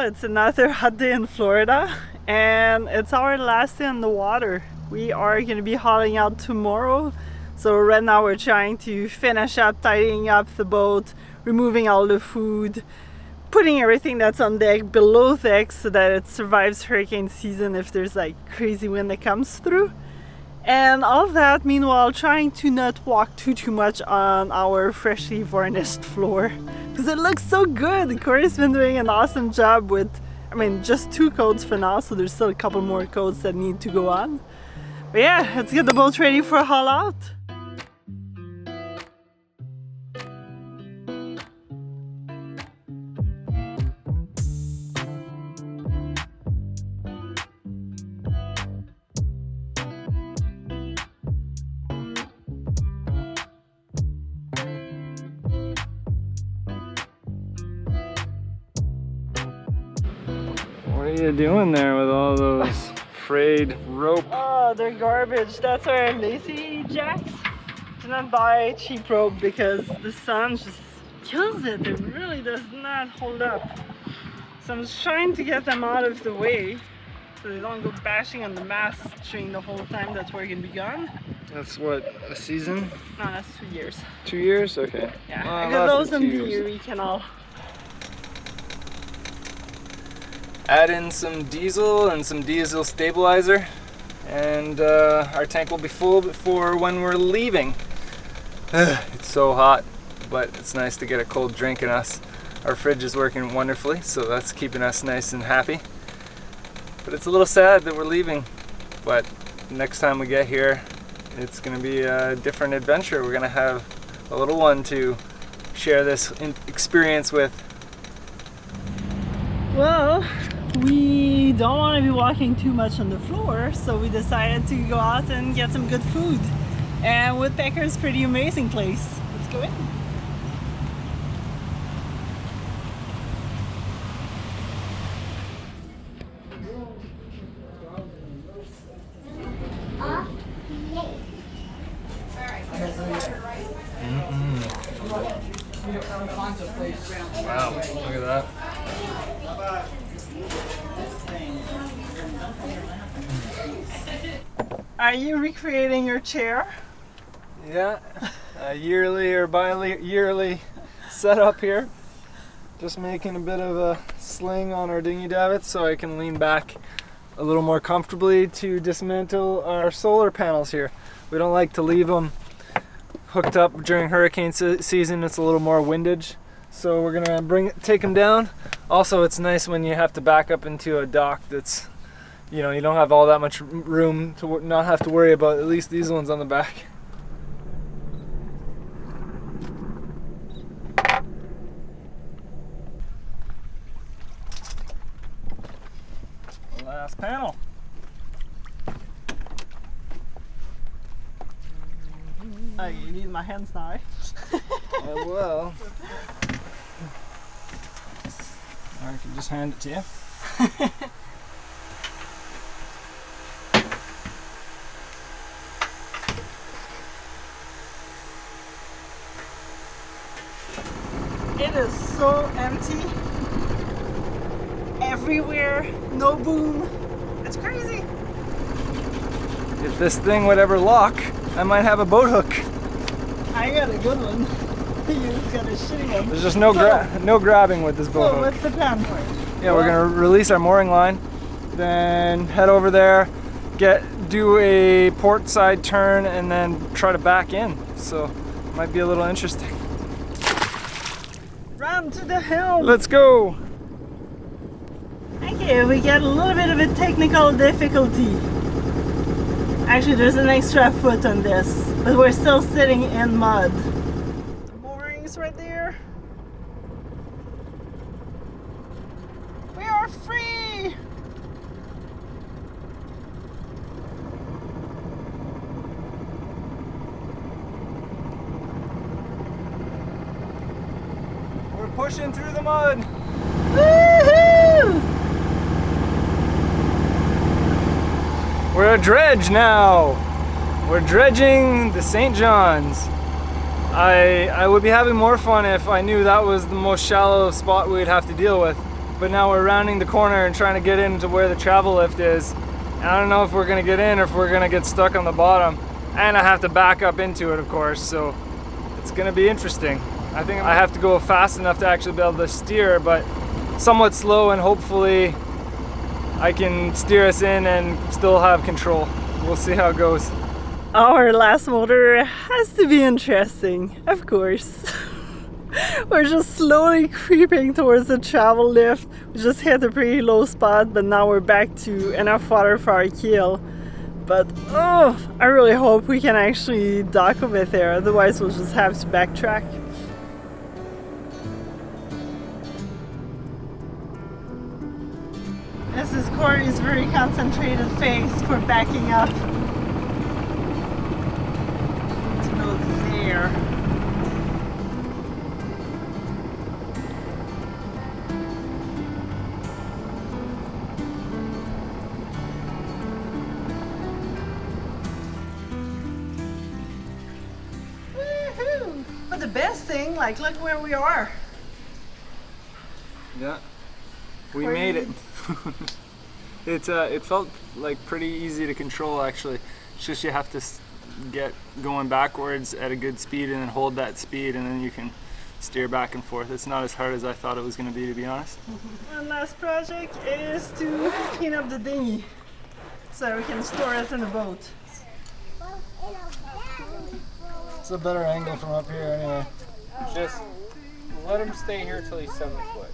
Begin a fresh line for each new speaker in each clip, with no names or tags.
it's another hot day in Florida and it's our last day on the water. We are going to be hauling out tomorrow. So right now we're trying to finish up tidying up the boat, removing all the food, putting everything that's on deck below deck so that it survives hurricane season if there's like crazy wind that comes through. And all of that meanwhile trying to not walk too much on our freshly varnished floor because it looks so good. Corey's been doing an awesome job with, I mean, just 2 coats for now, so there's still a couple more coats that need to go on. But yeah, let's get the boat ready for a haul out.
What are you doing there with all those frayed rope?
Oh, they're garbage. That's our lazy jacks. Do not buy cheap rope because the sun just kills it. It really does not hold up. So I'm just trying to get them out of the way so they don't go bashing on the mast during the whole time that we're gonna be gone.
That's what, a season?
No, that's 2 years.
2 years? Okay.
Yeah, I got those in the Erie Canal.
Add in some diesel and some diesel stabilizer, and our tank will be full before when we're leaving. It's so hot, but it's nice to get a cold drink in us. Our fridge is working wonderfully, so that's keeping us nice and happy. But it's a little sad that we're leaving, but next time we get here, it's going to be a different adventure. We're going to have a little one to share this experience with.
Well, we don't want to be walking too much on the floor, so we decided to go out and get some good food. And Woodpecker's a pretty amazing place. Let's go in.
Wow, look at that.
Are you recreating your chair?
Yeah, a yearly or bi-yearly setup here. Just making a bit of a sling on our dinghy davits so I can lean back a little more comfortably to dismantle our solar panels here. We don't like to leave them hooked up during hurricane season. It's a little more windage, so we're gonna take them down. Also, it's nice when you have to back up into a dock that's, you know, you don't have all that much room to not have to worry about at least these ones on the back. Last panel.
Oh, you need my hands now, eh?
I will. I can just hand it to you.
It is so empty. Everywhere, no boom. It's crazy.
If this thing would ever lock, I might have a boat hook.
I got a good one. You got a shitty one.
There's just no grabbing with this boat
So
hook.
what's the plan for it?
Yeah, we're gonna release our mooring line, then head over there, do a port side turn, and then try to back in. So it might be a little interesting.
Run to the helm!
Let's go!
Okay, we got a little bit of a technical difficulty. Actually, there's an extra foot on this, but we're still sitting in mud. The moorings right there. We are free!
We're pushing through the mud!
Woohoo!
We're a dredge now! We're dredging the St. John's. I would be having more fun if I knew that was the most shallow spot we'd have to deal with. but now we're rounding the corner and trying to get into where the travel lift is. And I don't know if we're gonna get in or if we're gonna get stuck on the bottom. And I have to back up into it, of course, so it's gonna be interesting. I think I have to go fast enough to actually be able to steer, but somewhat slow, and hopefully I can steer us in and still have control. We'll see how it goes.
Our last motor has to be interesting, of course. We're just slowly creeping towards the travel lift. We just hit a pretty low spot, but now we're back to enough water for our keel. But oh, I really hope we can actually dock a bit there, otherwise we'll just have to backtrack. This is Corey's very concentrated face for backing up. To go there. Woohoo! But the best thing, like, look where we are.
Yeah, we made it. It felt like pretty easy to control, actually. It's just you have to get going backwards at a good speed and then hold that speed, and then you can steer back and forth. It's not as hard as I thought it was going to be this.
And last project is to clean up the dinghy so we can store it in the boat.
It's a better angle from up here anyway.
Just let him stay here till he's 7 foot.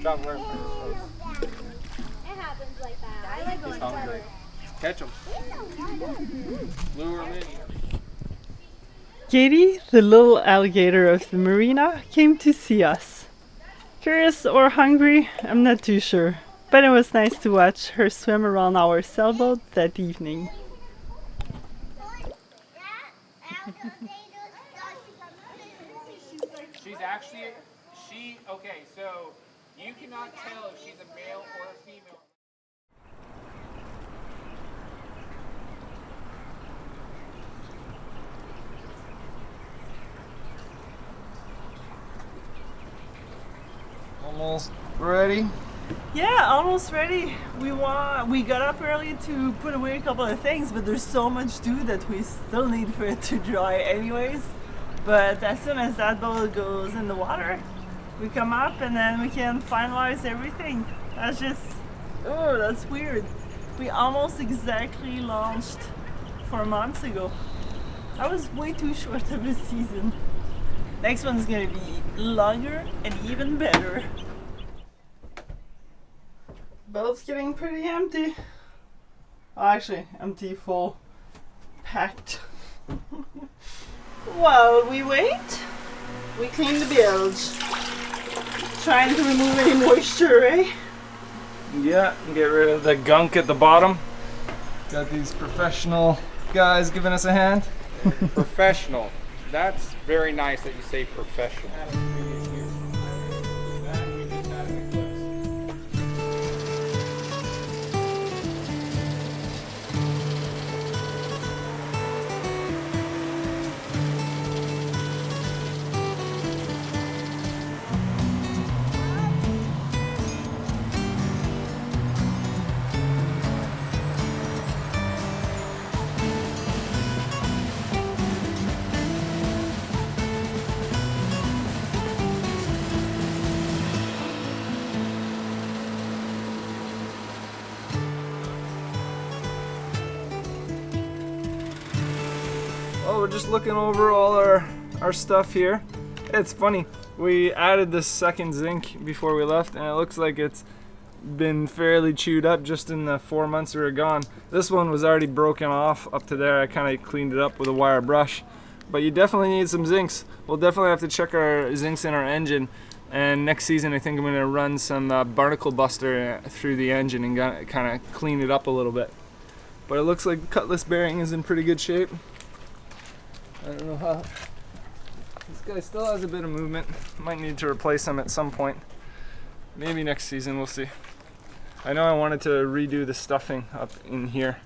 Drop right in his face.
It happens like that. I like
He's hungry. Catch him. Lure him in.
Katie, the little alligator of the marina, came to see us. Curious or hungry, I'm not too sure, but it was nice to watch her swim around our sailboat that evening.
She's actually, okay, so you cannot tell if she's a male or a female.
Almost ready.
Yeah, almost ready. We got up early to put away a couple of things, but there's so much dew that we still need for it to dry anyways. But as soon as that boat goes in the water, we come up and then we can finalize everything. That's just, oh, that's weird. We almost exactly launched 4 months ago. That was way too short of a season. Next one's gonna be longer and even better. Boat's getting pretty empty. Oh, actually, empty, full, packed. While we wait, we clean the bilge. Trying to remove any moisture, eh?
Yeah, get rid of the gunk at the bottom. Got these professional guys giving us a hand.
Professional. That's very nice that you say professional.
Oh, we're just looking over all our stuff here. It's funny, we added this second zinc before we left, and it looks like it's been fairly chewed up just in the 4 months we were gone. This one was already broken off up to there. I kind of cleaned it up with a wire brush. But you definitely need some zincs. We'll definitely have to check our zincs in our engine. And next season I think I'm going to run some barnacle buster through the engine and kind of clean it up a little bit. But it looks like the cutlass bearing is in pretty good shape. I don't know how. This guy still has a bit of movement. Might need to replace him at some point. Maybe next season, we'll see. I know I wanted to redo the stuffing up in here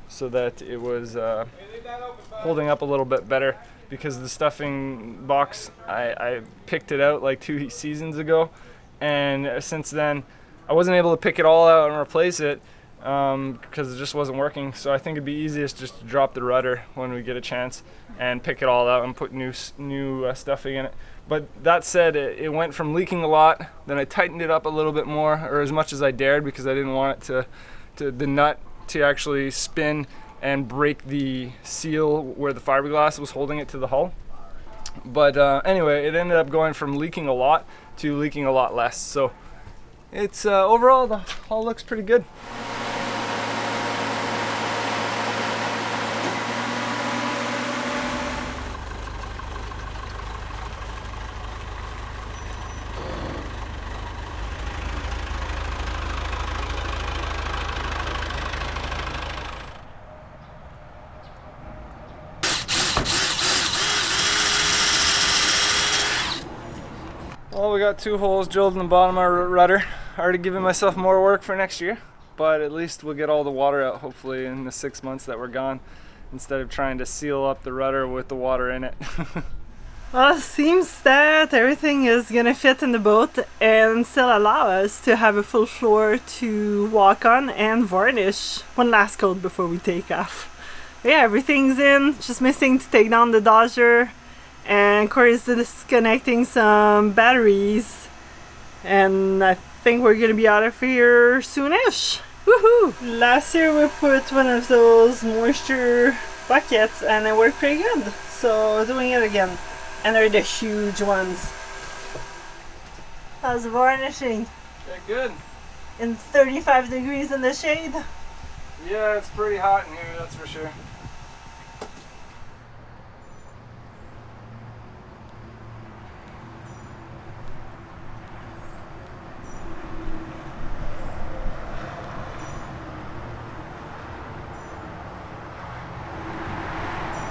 so that it was holding up a little bit better, because the stuffing box, I picked it out like 2 seasons ago, and since then I wasn't able to pick it all out and replace it because it just wasn't working. So I think it'd be easiest just to drop the rudder when we get a chance and pick it all out and put new stuffing in it. But that said, it went from leaking a lot, then I tightened it up a little bit more, or as much as I dared, because I didn't want it the nut to actually spin and break the seal where the fiberglass was holding it to the hull. But anyway, it ended up going from leaking a lot to leaking a lot less. So it's overall, the hull looks pretty good. Well, we got 2 holes drilled in the bottom of our rudder. Already giving myself more work for next year, but at least we'll get all the water out hopefully in the 6 months that we're gone, instead of trying to seal up the rudder with the water in it.
Well, it seems that everything is gonna fit in the boat and still allow us to have a full floor to walk on and varnish one last coat before we take off. But yeah, everything's in, just missing to take down the dodger, and Corey's disconnecting some batteries, and I think we're gonna be out of here soonish. Woohoo! Last year we put one of those moisture buckets and it worked pretty good, so doing it again. And they're the huge ones. How's the varnishing?
Yeah, good.
In 35 degrees in the shade?
Yeah, it's pretty hot in here, that's for sure.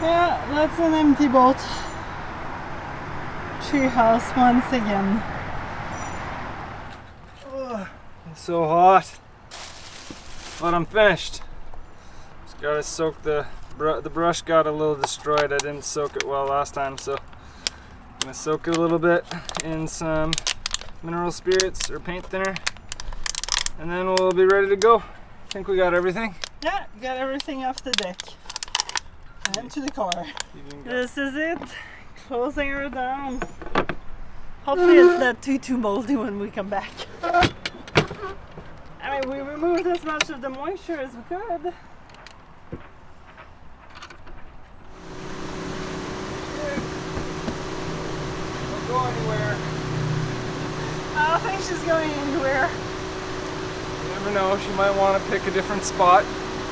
Yeah, that's an empty boat. Treehouse once again.
Ugh, it's so hot. But I'm finished. Just gotta soak the brush got a little destroyed. I didn't soak it well last time, so I'm gonna soak it a little bit in some mineral spirits or paint thinner, and then we'll be ready to go. I think we got everything.
Yeah, got everything off the deck. And to the car. This is it. Closing her down. Hopefully it's not too moldy when we come back. I mean, we removed as much of the moisture as we could.
Don't go anywhere.
I don't think she's going anywhere.
You never know, she might want to pick a different spot.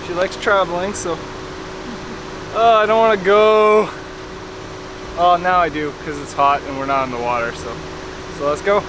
She likes traveling, so. Oh, I don't want to go. Oh, now I do, because it's hot and we're not in the water, so let's go.